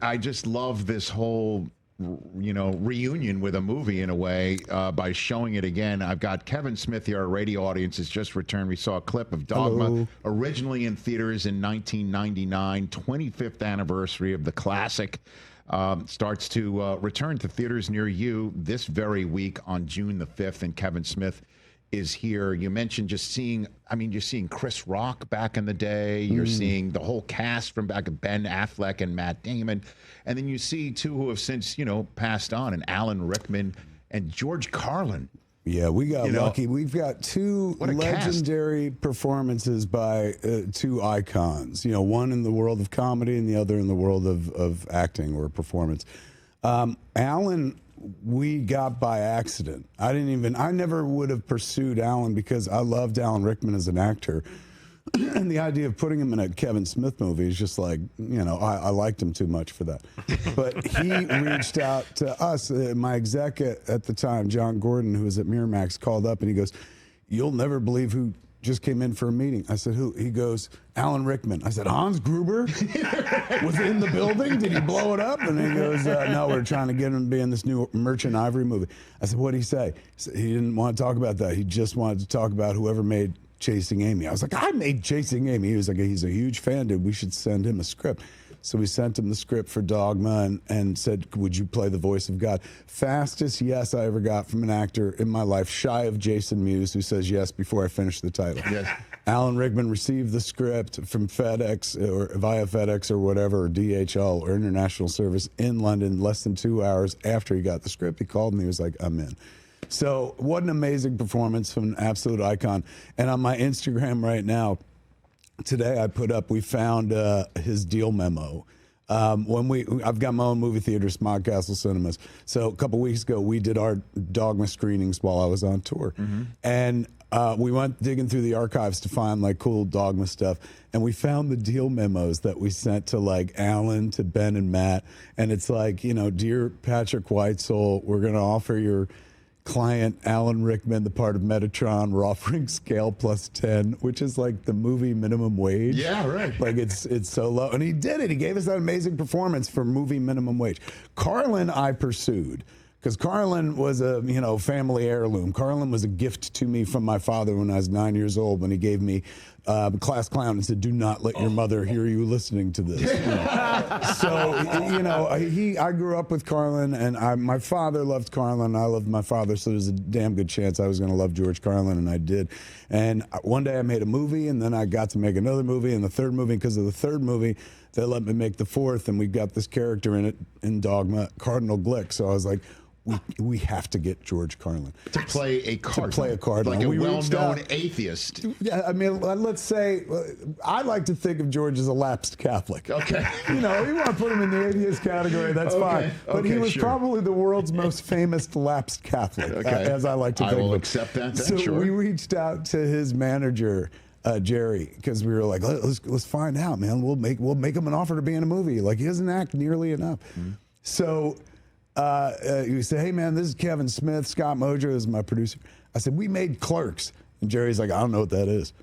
I just love this whole, reunion with a movie in a way by showing it again. I've got Kevin Smith here. Our radio audience has just returned. We saw a clip of Dogma, Hello. originally in theaters in 1999, 25th anniversary of the classic. Starts to return to theaters near you this very week on June the 5th, and Kevin Smith is here. You mentioned you're seeing Chris Rock back in the day. You're seeing the whole cast from back of Ben Affleck and Matt Damon. And then you see two who have since, passed on, and Alan Rickman and George Carlin. Yeah, we got lucky. We've got two legendary performances by two icons. One in the world of comedy and the other in the world of acting or performance. Alan, we got by accident. I never would have pursued Alan because I loved Alan Rickman as an actor. And the idea of putting him in a Kevin Smith movie is just like, I liked him too much for that. But he reached out to us. My exec at the time, John Gordon, who was at Miramax, called up and he goes, "You'll never believe who just came in for a meeting." I said, "Who?" He goes, "Alan Rickman." I said, "Hans Gruber was in the building? Did he blow it up?" And he goes, "No, we're trying to get him to be in this new Merchant Ivory movie." I said, "What did he say?" He didn't want to talk about that. He just wanted to talk about whoever made Chasing Amy. I was like, "I made Chasing Amy." He was like, "He's a huge fan, dude. We should send him a script." So we sent him the script for Dogma and said, "Would you play the voice of God?" Fastest yes I ever got from an actor in my life, shy of Jason Mewes, who says yes before I finish the title. Yes. Alan Rickman received the script from FedEx or via FedEx or whatever, or DHL or International Service in London less than 2 hours after he got the script. He called and he was like, "I'm in." So what an amazing performance from an absolute icon. And on my Instagram right now, today I put up, we found his deal memo. I've got my own movie theater, Smog Castle Cinemas. So a couple weeks ago, we did our Dogma screenings while I was on tour. And we went digging through the archives to find like cool Dogma stuff. And we found the deal memos that we sent to like Alan, to Ben and Matt. And it's like, "Dear Patrick Whitesoul, we're going to offer your client Alan Rickman the part of Metatron. We're offering scale plus 10, which is like the movie minimum wage." Yeah, right. Like it's so low. And he did it. He gave us that amazing performance for movie minimum wage. Carlin I pursued because Carlin was a family heirloom. Carlin was a gift to me from my father when I was 9 years old, when he gave me Class Clown and said, "Do not let your mother hear you listening to this." So, I grew up with Carlin, and my father loved Carlin. I loved my father, so there's a damn good chance I was going to love George Carlin, and I did. And one day I made a movie, and then I got to make another movie, and the third movie. Because of the third movie, they let me make the fourth, and we got this character in it in Dogma, Cardinal Glick. So I was like, we have to get George Carlin to play a cardinal, like a well-known atheist. Yeah, I mean, let's say I like to think of George as a lapsed Catholic. Okay, you want to put him in the atheist category, that's fine. But he was probably the world's most famous lapsed Catholic, as I like to think. I will accept that. So sure. We reached out to his manager, Jerry, because we were like, let's find out, man. We'll make him an offer to be in a movie. Like, he doesn't act nearly enough. So. You say, "Hey man, this is Kevin Smith. Scott Mojo is my producer." I said, "We made Clerks." And Jerry's like, "I don't know what that is."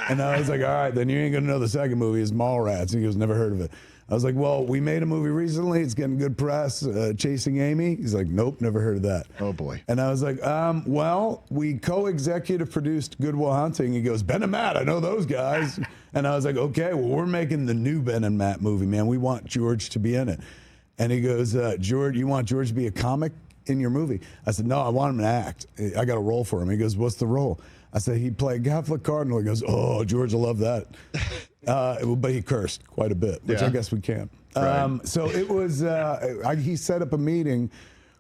And I was like, "All right, then you ain't gonna know the second movie is Mallrats." And he goes, "Never heard of it." I was like, "Well, we made a movie recently. It's getting good press, Chasing Amy." He's like, "Nope, never heard of that." Oh boy. And I was like, "Well, we co-executive produced Good Will Hunting." He goes, "Ben and Matt, I know those guys." And I was like, "Okay, well, we're making the new Ben and Matt movie, man. We want George to be in it." And he goes, "George, you want George to be a comic in your movie?" I said, "No, I want him to act. I got a role for him." He goes, "What's the role?" I said, "He played Catholic Cardinal." He goes, "Oh, George will love that." But he cursed quite a bit, which I guess we can. Right. So it was, he set up a meeting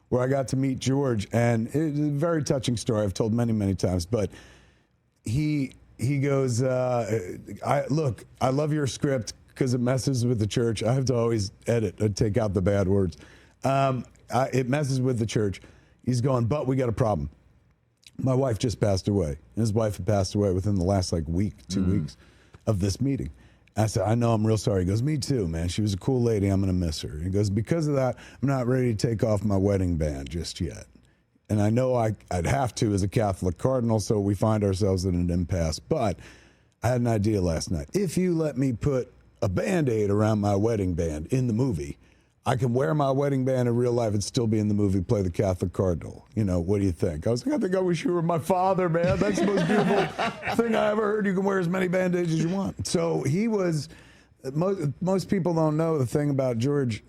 where I got to meet George, and it's a very touching story I've told many, many times. But he goes, I love your script, because it messes with the church. I have to always edit and take out the bad words. It messes with the church. He's going, "But we got a problem. My wife just passed away." And his wife had passed away within the last week, 2 weeks of this meeting. I said, "I know, I'm real sorry." He goes, "Me too, man. She was a cool lady. I'm going to miss her." He goes, "Because of that, I'm not ready to take off my wedding band just yet. And I know I'd have to as a Catholic cardinal, so we find ourselves in an impasse. But I had an idea last night. If you let me put a Band-Aid around my wedding band in the movie, I can wear my wedding band in real life and still be in the movie, play the Catholic cardinal. You know, what do you think? I was like, I think I wish you were my father, man. That's the most beautiful thing I ever heard. You can wear as many band-aids as you want. So he was, most people don't know the thing about George.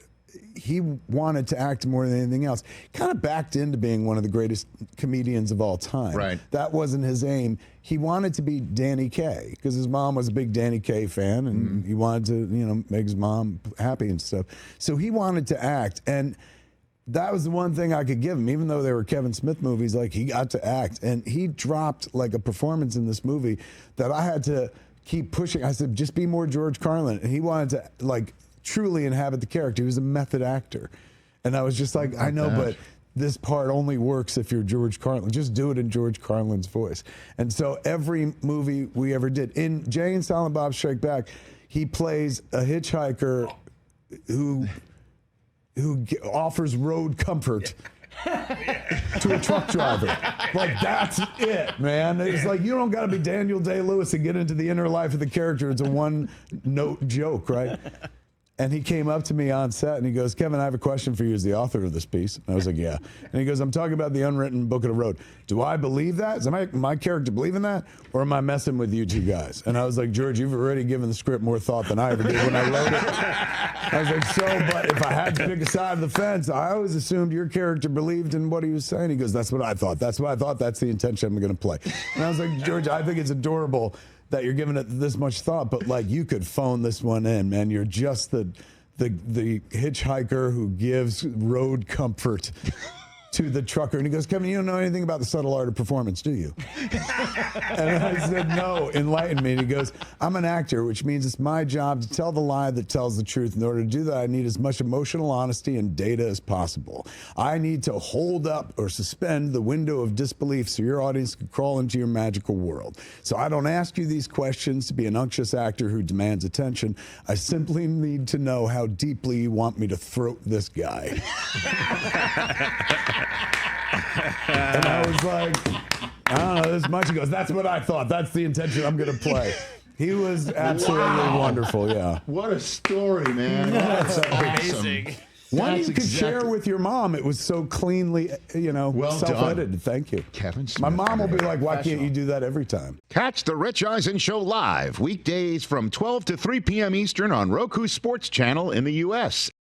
He wanted to act more than anything else. Kind of backed into being one of the greatest comedians of all time. Right. That wasn't his aim. He wanted to be Danny Kaye because his mom was a big Danny Kaye fan, and he wanted to, you know, make his mom happy and stuff. So he wanted to act, and that was the one thing I could give him. Even though they were Kevin Smith movies, like, he got to act, and he dropped like a performance in this movie that I had to keep pushing. I said, just be more George Carlin, and he wanted to like truly inhabit the character. He was a method actor. And I was just like, I know, but this part only works if you're George Carlin. Just do it in George Carlin's voice. And so every movie we ever did, in Jay and Silent Bob Strike Back, he plays a hitchhiker who offers road comfort to a truck driver. Like, that's it, man. It's like, you don't got to be Daniel Day-Lewis to get into the inner life of the character. It's a one-note joke, right? And he came up to me on set and he goes, Kevin, I have a question for you as the author of this piece. And I was like, yeah. And he goes, I'm talking about the unwritten book of the road. Do I believe that? Is my character believing that? Or am I messing with you two guys? And I was like, George, you've already given the script more thought than I ever did when I wrote it. I was like, but if I had to pick a side of the fence, I always assumed your character believed in what he was saying. He goes, that's what I thought. That's what I thought. That's the intention I'm going to play. And I was like, George, I think it's adorable that you're giving it this much thought, but like, you could phone this one in, man. You're just the hitchhiker who gives road comfort to the trucker. And he goes, Kevin, you don't know anything about the subtle art of performance, do you? And I said, no, enlighten me. And he goes, I'm an actor, which means it's my job to tell the lie that tells the truth. In order to do that, I need as much emotional honesty and data as possible. I need to hold up or suspend the window of disbelief so your audience can crawl into your magical world. So I don't ask you these questions to be an unctuous actor who demands attention. I simply need to know how deeply you want me to throat this guy. And I was like, I don't know this much. He goes, that's what I thought. That's the intention I'm going to play. He was absolutely wonderful, yeah. What a story, man. That's amazing. One you could share with your mom. It was so cleanly, you know, well self-edited. Done. Thank you. Kevin Smith. My mom will be like, why can't you do that every time? Catch the Rich Eisen Show live weekdays from 12 to 3 p.m. Eastern on Roku Sports Channel in the U.S.